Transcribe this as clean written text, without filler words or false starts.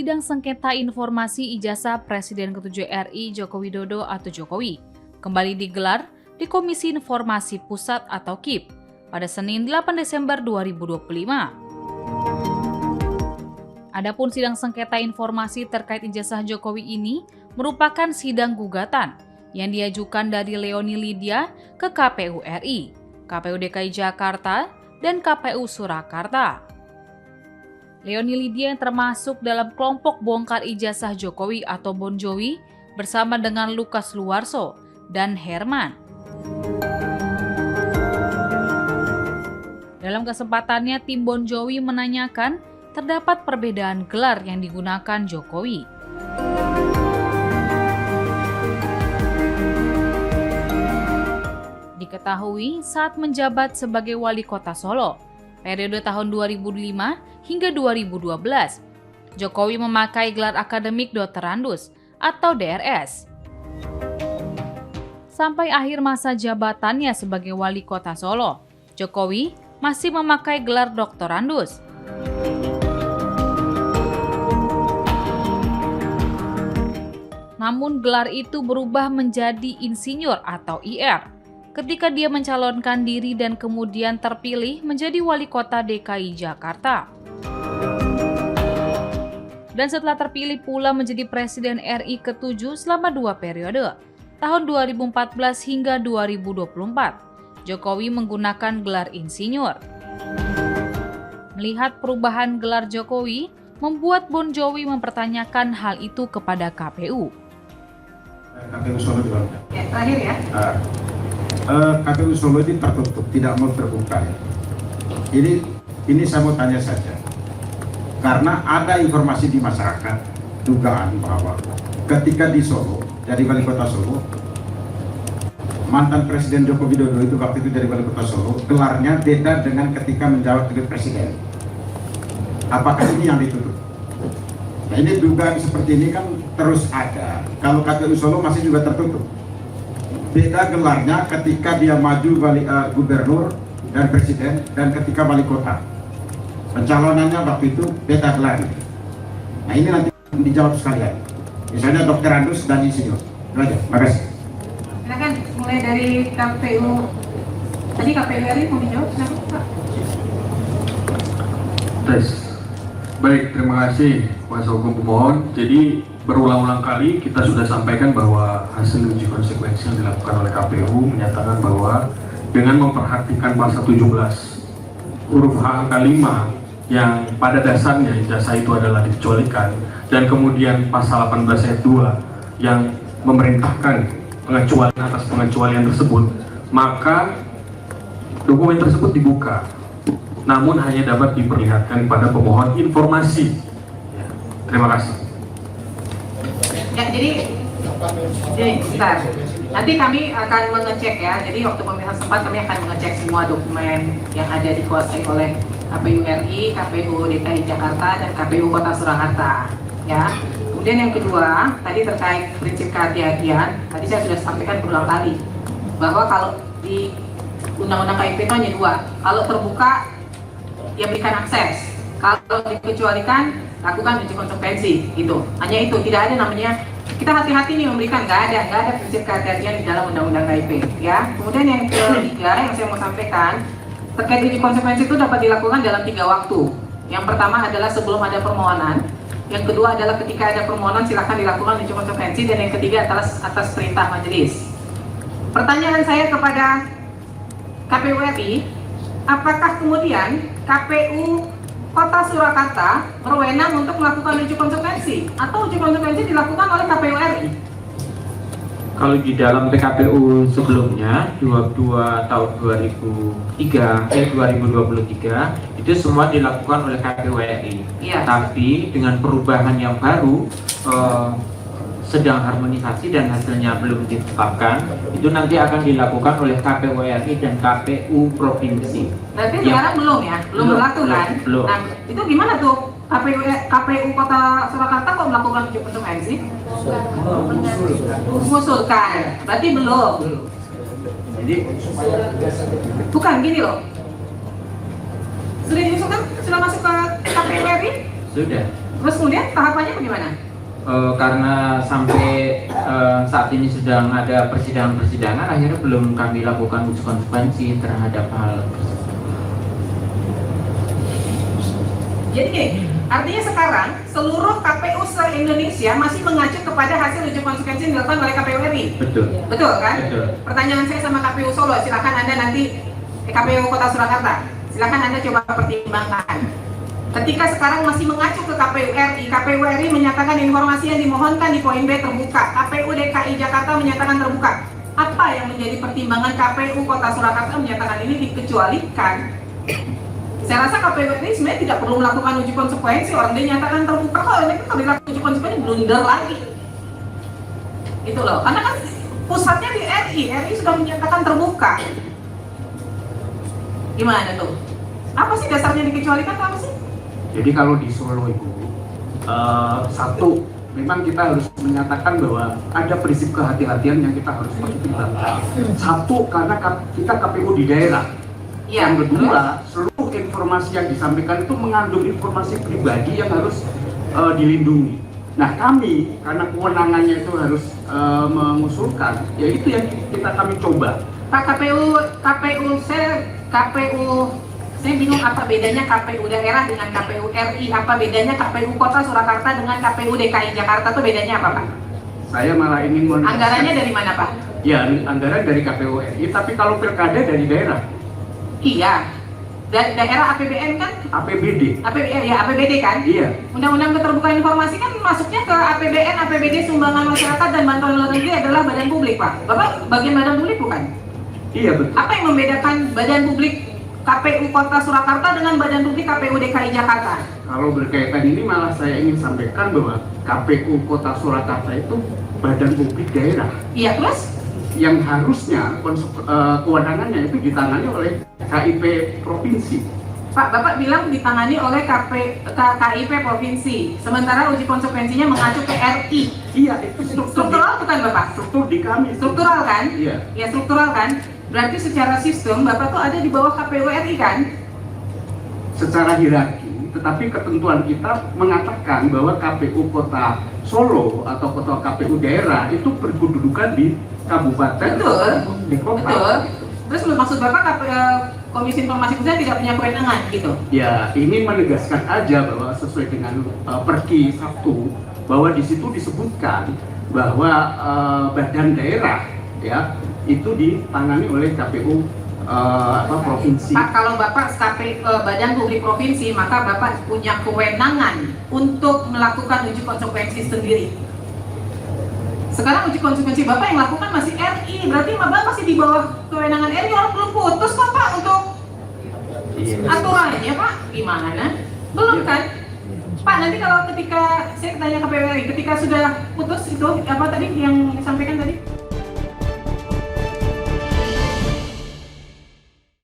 sidang sengketa informasi ijazah Presiden ke-7 RI Joko Widodo atau Jokowi kembali digelar di Komisi Informasi Pusat atau KIP pada Senin 8 Desember 2025. Adapun sidang sengketa informasi terkait ijazah Jokowi ini merupakan sidang gugatan yang diajukan dari Leoni Lydia ke KPU RI, KPU DKI Jakarta, dan KPU Surakarta. Leoni Lydia yang termasuk dalam kelompok bongkar ijazah Jokowi atau Bon Jovi bersama dengan Lukas Luarso dan Herman. Dalam kesempatannya, tim Bon Jovi menanyakan terdapat perbedaan gelar yang digunakan Jokowi. Diketahui saat menjabat sebagai wali kota Solo, periode tahun 2005 hingga 2012, Jokowi memakai gelar akademik doktorandus atau DRS. Sampai akhir masa jabatannya sebagai wali kota Solo, Jokowi masih memakai gelar doktorandus. Namun gelar itu berubah menjadi insinyur atau IR ketika dia mencalonkan diri dan kemudian terpilih menjadi wali kota DKI Jakarta. Dan setelah terpilih pula menjadi Presiden RI ke-7 selama 2 periode, tahun 2014 hingga 2024, Jokowi menggunakan gelar insinyur. Melihat perubahan gelar Jokowi, membuat Bon Jovi mempertanyakan hal itu kepada KPU. KPU Solo juga. Ya, terakhir ya. KPU Solo ini tertutup, tidak mau terbuka. Ini saya mau tanya saja. Karena ada informasi di masyarakat, dugaan bahwa ketika di Solo, jadi wali kota Solo, mantan Presiden Joko Widodo itu waktu itu dari wali kota Solo, gelarnya beda dengan ketika menjabat sebagai Presiden. Apakah ini yang ditutup? Nah, ini dugaan seperti ini kan terus ada. Kalau KPU Solo masih juga tertutup. Beda gelarnya ketika dia maju gubernur dan presiden dan ketika wali kota. Pencalonannya waktu itu beda gelarnya. Nah, ini nanti dijawab sekalian. Misalnya doktorandus dan insinyur. Itu aja. Makasih. Silakan mulai dari KPU. Tadi KPU RI mau dijawab, silakan Pak. Tes. Baik, terima kasih kuasa hukum pemohon. Jadi berulang-ulang kali kita sudah sampaikan bahwa hasil uji konsekuensi yang dilakukan oleh KPU menyatakan bahwa dengan memperhatikan pasal 17 huruf H angka 5 yang pada dasarnya ijazah itu adalah dikecualikan, dan kemudian pasal 18 ayat 2 yang memerintahkan pengecualian atas pengecualian tersebut, maka dokumen tersebut dibuka, namun hanya dapat diperlihatkan pada pemohon informasi. Ya, terima kasih. Ya, jadi sebentar. Nanti kami akan mengecek ya. Jadi waktu pemilihan sempat kami akan mengecek semua dokumen yang ada dikuasai oleh KPU RI, KPU DKI Jakarta, dan KPU Kota Surakarta. Ya. Kemudian yang kedua, tadi terkait prinsip kehati-hatian, tadi saya sudah sampaikan berulang kali bahwa kalau di Undang-Undang KIP itu hanya 2. Kalau terbuka, ya berikan akses. Kalau dikecualikan, lakukan uji konsekuensi. Gitu. Hanya itu, tidak ada namanya kita hati-hati nih memberikan, nggak ada prinsip kehati-hatian di dalam Undang-Undang KIP. Ya. Kemudian yang ketiga yang saya mau sampaikan, terkait uji konsekuensi itu dapat dilakukan dalam 3 waktu. Yang pertama adalah sebelum ada permohonan. Yang kedua adalah ketika ada permohonan silakan dilakukan uji konsekuensi, dan yang ketiga adalah atas perintah majelis. Pertanyaan saya kepada KPU RI, apakah kemudian KPU Kota Surakarta berwenang untuk melakukan uji konsekuensi atau uji konsekuensi dilakukan oleh KPU RI? Kalau di dalam PKPU sebelumnya 22 tahun 2023 itu semua dilakukan oleh KPU RI. Iya. Tapi dengan perubahan yang baru sedang harmonisasi dan hasilnya belum ditetapkan, itu nanti akan dilakukan oleh KPU RI dan KPU provinsi. Berarti sekarang belum ya? Belum berlaku kan? Belum. Nah, itu gimana tuh? KPU Kota Surakarta kok melakukan uji konsekuensi? Mengusulkan. Berarti belum. Jadi Bukan gini loh. Sudah diusulkan? Sudah masuk ke KPU RI? sudah. Terus kemudian tahapannya bagaimana? Karena sampai saat ini sedang ada persidangan-persidangan, akhirnya belum kami lakukan uji konsekuensi terhadap hal tersebut. Jadi gini, artinya sekarang seluruh KPU se-Indonesia masih mengacu kepada hasil uji konsekuensi yang dilakukan oleh KPU RI. Betul. Betul kan? Betul. Pertanyaan saya sama KPU Solo, silakan Anda nanti KPU Kota Surakarta, silakan Anda coba pertimbangkan. Ketika sekarang masih mengacu ke KPU RI menyatakan informasi yang dimohonkan di poin B terbuka, KPU DKI Jakarta menyatakan terbuka. Apa yang menjadi pertimbangan KPU Kota Surakarta menyatakan ini dikecualikan? Saya rasa KPU RI sebenarnya tidak perlu melakukan uji konsekuensi, orang dia nyatakan terbuka kok, ini kalau dilakukan uji konsekuensi blunder lagi. Itu loh, karena kan pusatnya di RI sudah menyatakan terbuka. Gimana tuh? Apa sih dasarnya dikecualikan, apa sih? Jadi kalau di Solo itu, satu, memang kita harus menyatakan bahwa ada prinsip kehati-hatian yang kita harus pertimbangkan. Satu, karena kita KPU di daerah. Ya, Yang kedua, seluruh informasi yang disampaikan itu mengandung informasi pribadi yang harus dilindungi. Nah kami, karena kewenangannya itu harus mengusulkan, ya itu yang kami coba. Pak, saya bingung apa bedanya KPU daerah dengan KPU RI, apa bedanya KPU Kota Surakarta dengan KPU DKI Jakarta, itu bedanya apa Pak? Saya malah ingin Anggarannya dari mana Pak? Ya, anggaran dari KPU RI, tapi kalau pilkada dari daerah. Iya, daerah APBN kan? APBD. APBD kan? Iya. Undang-undang keterbukaan informasi kan masuknya ke APBN, APBD sumbangan masyarakat dan bantuan luar negeri adalah badan publik Pak. Bapak bagian badan publik bukan? Iya betul. Apa yang membedakan badan publik KPU Kota Surakarta dengan badan publik KPU DKI Jakarta? Kalau berkaitan ini malah saya ingin sampaikan bahwa KPU Kota Surakarta itu badan publik daerah. Iya, terus? Yang harusnya kewenangannya itu ditangani oleh KIP provinsi. Pak, Bapak bilang ditangani oleh KIP provinsi, sementara uji konsekuensinya mengacu ke RI. Iya, itu Struktural bukan Bapak? struktur di kami. Struktural kan? Iya. Ya struktural kan? Berarti secara sistem Bapak tuh ada di bawah KPU RI kan? Secara hierarki, tetapi ketentuan kita mengatakan bahwa KPU Kota Solo atau KPU daerah itu berkedudukan di kabupaten, Betul. di kota. Betul. Terus maksud Bapak Komisi Informasi Pusat tidak punya kewenangan gitu? Ya, ini menegaskan aja bahwa sesuai dengan Perki 1 bahwa di situ disebutkan bahwa badan daerah ya itu ditangani oleh KPU provinsi. Pak, kalau Bapak badan publik provinsi, maka Bapak punya kewenangan untuk melakukan uji konsekuensi sendiri. Sekarang uji konsekuensi Bapak yang lakukan masih RI, berarti Bapak masih di bawah kewenangan RI, orang belum putus kok Pak untuk aturannya Pak, gimana? Belum kan? Pak, nanti kalau ketika saya tanya KPU RI, ketika sudah putus itu apa tadi yang disampaikan tadi?